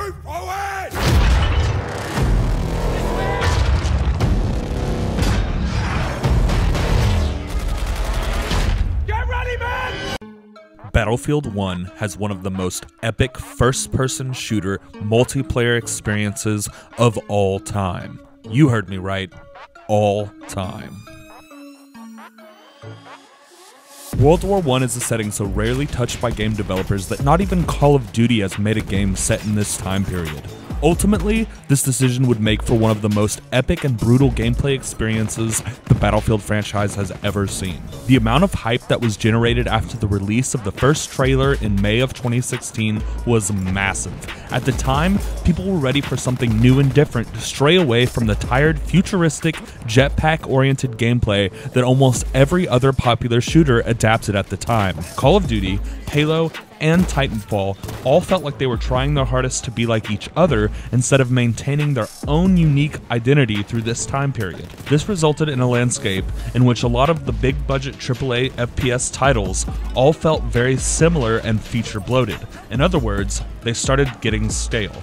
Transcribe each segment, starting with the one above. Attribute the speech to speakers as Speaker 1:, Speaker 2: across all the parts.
Speaker 1: Move forward! Get ready, man!
Speaker 2: Battlefield 1 has one of the most epic first-person shooter multiplayer experiences of all time. You heard me right, all time. World War I is a setting so rarely touched by game developers that not even Call of Duty has made a game set in this time period. Ultimately, this decision would make for one of the most epic and brutal gameplay experiences the Battlefield franchise has ever seen. The amount of hype that was generated after the release of the first trailer in May of 2016 was massive. At the time, people were ready for something new and different to stray away from the tired, futuristic, jetpack-oriented gameplay that almost every other popular shooter adapted at the time. Call of Duty, Halo, and Titanfall all felt like they were trying their hardest to be like each other instead of maintaining their own unique identity through this time period. This resulted in a landscape in which a lot of the big budget AAA FPS titles all felt very similar and feature bloated. In other words, they started getting stale.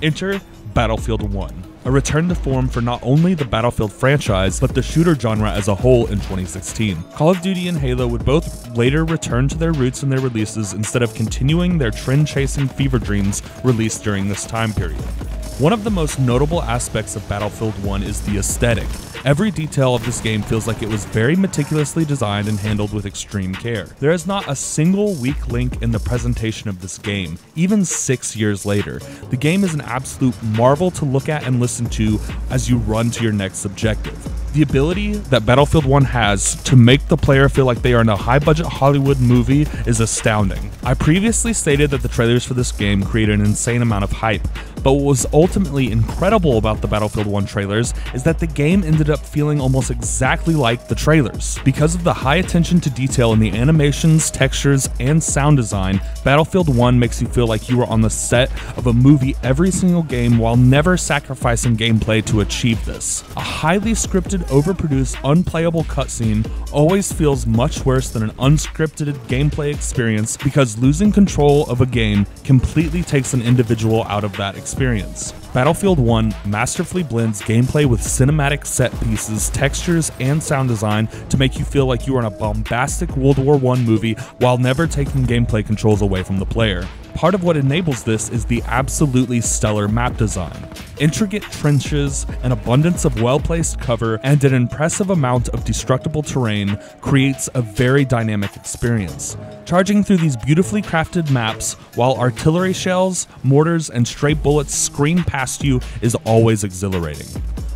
Speaker 2: Enter Battlefield 1. A return to form for not only the Battlefield franchise, but the shooter genre as a whole in 2016. Call of Duty and Halo would both later return to their roots in their releases instead of continuing their trend-chasing fever dreams released during this time period. One of the most notable aspects of Battlefield 1 is the aesthetic. Every detail of this game feels like it was very meticulously designed and handled with extreme care. There is not a single weak link in the presentation of this game, even 6 years later. The game is an absolute marvel to look at and listen to as you run to your next objective. The ability that Battlefield 1 has to make the player feel like they are in a high-budget Hollywood movie is astounding. I previously stated that the trailers for this game created an insane amount of hype, but what was ultimately incredible about the Battlefield 1 trailers is that the game ended up feeling almost exactly like the trailers. Because of the high attention to detail in the animations, textures, and sound design, Battlefield 1 makes you feel like you are on the set of a movie every single game while never sacrificing gameplay to achieve this. A highly scripted, overproduced, unplayable cutscene always feels much worse than an unscripted gameplay experience because losing control of a game completely takes an individual out of that experience. Battlefield 1 masterfully blends gameplay with cinematic set pieces, textures, and sound design to make you feel like you are in a bombastic World War I movie while never taking gameplay controls away from the player. Part of what enables this is the absolutely stellar map design. Intricate trenches, an abundance of well-placed cover, and an impressive amount of destructible terrain creates a very dynamic experience. Charging through these beautifully crafted maps while artillery shells, mortars, and stray bullets scream past you is always exhilarating.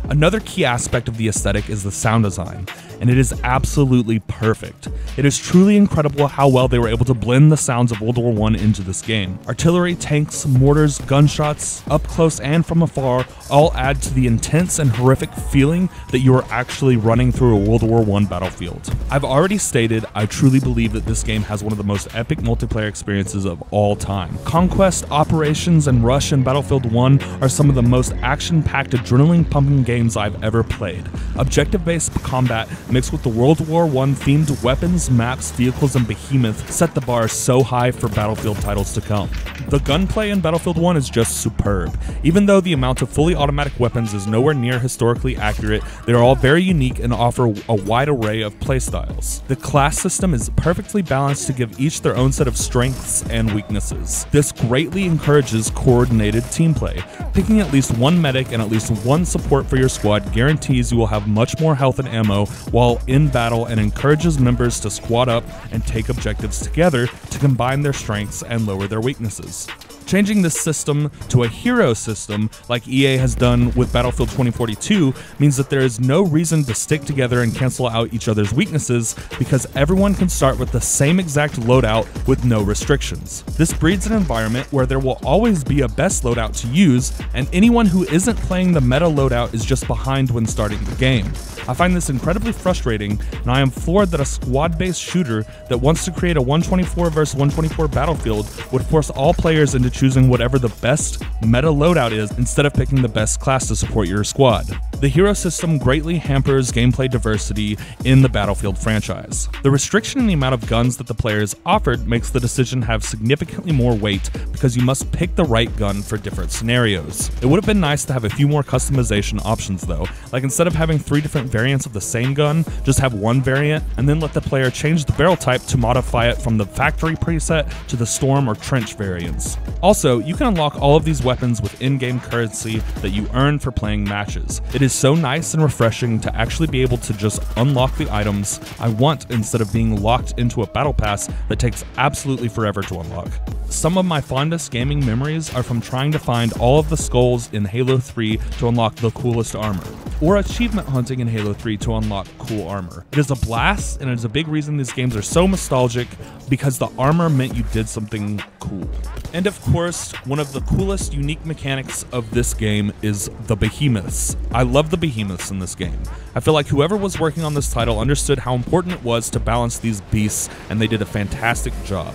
Speaker 2: Another key aspect of the aesthetic is the sound design, and it is absolutely perfect. It is truly incredible how well they were able to blend the sounds of World War I into this game. Artillery, tanks, mortars, gunshots, up close and from afar, all add to the intense and horrific feeling that you are actually running through a World War I battlefield. I've already stated I truly believe that this game has one of the most epic multiplayer experiences of all time. Conquest, Operations, and Rush in Battlefield 1 are some of the most action-packed, adrenaline-pumping games I've ever played. Objective-based combat mixed with the World War I themed weapons, maps, vehicles, and behemoth set the bar so high for Battlefield titles to come. The gunplay in Battlefield 1 is just superb. Even though the amount of fully automatic weapons is nowhere near historically accurate, they are all very unique and offer a wide array of playstyles. The class system is perfectly balanced to give each their own set of strengths and weaknesses. This greatly encourages coordinated team play. Picking at least one medic and at least one support for your squad guarantees you will have much more health and ammo while in battle and encourages members to squad up and take objectives together to combine their strengths and lower their weaknesses. Changing this system to a hero system, like EA has done with Battlefield 2042, means that there is no reason to stick together and cancel out each other's weaknesses because everyone can start with the same exact loadout with no restrictions. This breeds an environment where there will always be a best loadout to use, and anyone who isn't playing the meta loadout is just behind when starting the game. I find this incredibly frustrating, and I am floored that a squad-based shooter that wants to create a 124 vs 124 battlefield would force all players into choosing whatever the best meta loadout is instead of picking the best class to support your squad. The hero system greatly hampers gameplay diversity in the Battlefield franchise. The restriction in the amount of guns that the player is offered makes the decision have significantly more weight because you must pick the right gun for different scenarios. It would have been nice to have a few more customization options though, like instead of having 3 different variants of the same gun, just have one variant and then let the player change the barrel type to modify it from the factory preset to the storm or trench variants. Also, you can unlock all of these weapons with in-game currency that you earn for playing matches. It is so nice and refreshing to actually be able to just unlock the items I want instead of being locked into a battle pass that takes absolutely forever to unlock. Some of my fondest gaming memories are from trying to find all of the skulls in Halo 3 to unlock the coolest armor, or achievement hunting in Halo 3 to unlock cool armor. It is a blast, and it is a big reason these games are so nostalgic, because the armor meant you did something cool. And of course, one of the coolest unique mechanics of this game is the behemoths. I love the behemoths in this game. I feel like whoever was working on this title understood how important it was to balance these beasts, and they did a fantastic job.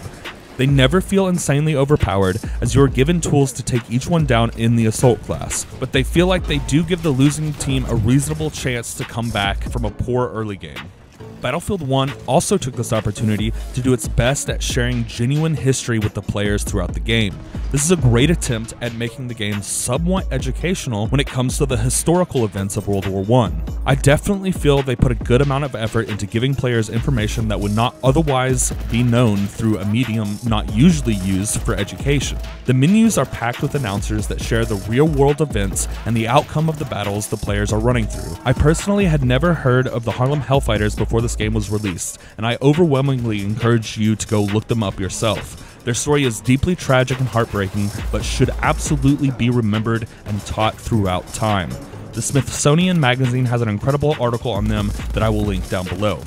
Speaker 2: They never feel insanely overpowered, as you are given tools to take each one down in the assault class, but they feel like they do give the losing team a reasonable chance to come back from a poor early game. Battlefield 1 also took this opportunity to do its best at sharing genuine history with the players throughout the game. This is a great attempt at making the game somewhat educational when it comes to the historical events of World War I. I definitely feel they put a good amount of effort into giving players information that would not otherwise be known through a medium not usually used for education. The menus are packed with announcers that share the real-world events and the outcome of the battles the players are running through. I personally had never heard of the Harlem Hellfighters before this game was released, and I overwhelmingly encourage you to go look them up yourself. Their story is deeply tragic and heartbreaking, but should absolutely be remembered and taught throughout time. The Smithsonian Magazine has an incredible article on them that I will link down below.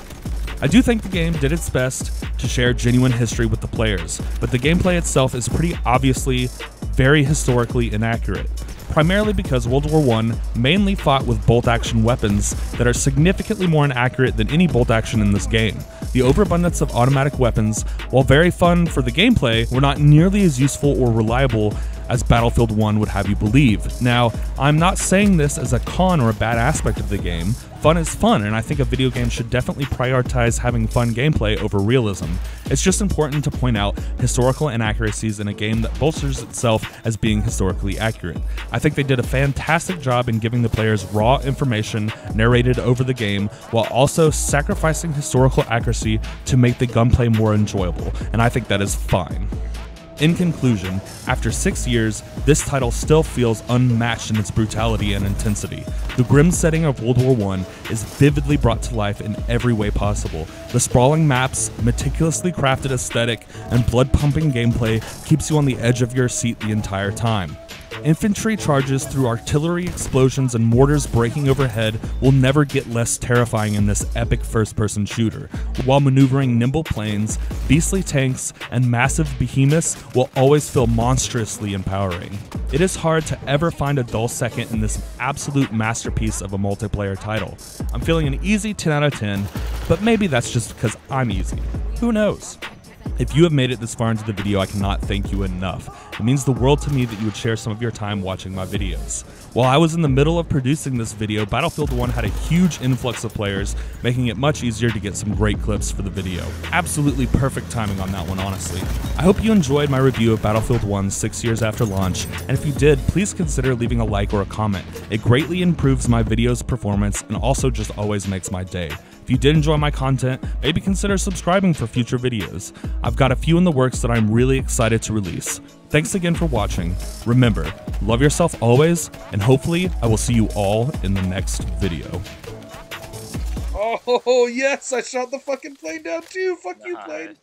Speaker 2: I do think the game did its best to share genuine history with the players, but the gameplay itself is pretty obviously very historically inaccurate, primarily because World War I mainly fought with bolt-action weapons that are significantly more inaccurate than any bolt-action in this game. The overabundance of automatic weapons, while very fun for the gameplay, were not nearly as useful or reliable as Battlefield 1 would have you believe. Now, I'm not saying this as a con or a bad aspect of the game. Fun is fun, and I think a video game should definitely prioritize having fun gameplay over realism. It's just important to point out historical inaccuracies in a game that bolsters itself as being historically accurate. I think they did a fantastic job in giving the players raw information narrated over the game, while also sacrificing historical accuracy to make the gunplay more enjoyable, and I think that is fine. In conclusion, after 6 years, this title still feels unmatched in its brutality and intensity. The grim setting of World War I is vividly brought to life in every way possible. The sprawling maps, meticulously crafted aesthetic, and blood-pumping gameplay keeps you on the edge of your seat the entire time. Infantry charges through artillery explosions and mortars breaking overhead will never get less terrifying in this epic first-person shooter, while maneuvering nimble planes, beastly tanks, and massive behemoths will always feel monstrously empowering. It is hard to ever find a dull second in this absolute masterpiece of a multiplayer title. I'm feeling an easy 10 out of 10, but maybe that's just because I'm easy. Who knows? If you have made it this far into the video, I cannot thank you enough. It means the world to me that you would share some of your time watching my videos. While I was in the middle of producing this video, Battlefield 1 had a huge influx of players, making it much easier to get some great clips for the video. Absolutely perfect timing on that one, honestly. I hope you enjoyed my review of Battlefield 1 6 years after launch, and if you did, please consider leaving a like or a comment. It greatly improves my video's performance and also just always makes my day. If you did enjoy my content, maybe consider subscribing for future videos. I've got a few in the works that I'm really excited to release. Thanks again for watching. Remember, love yourself always, and hopefully I will see you all in the next video.
Speaker 1: Oh, yes, I shot the fucking plane down too. Fuck you, plane.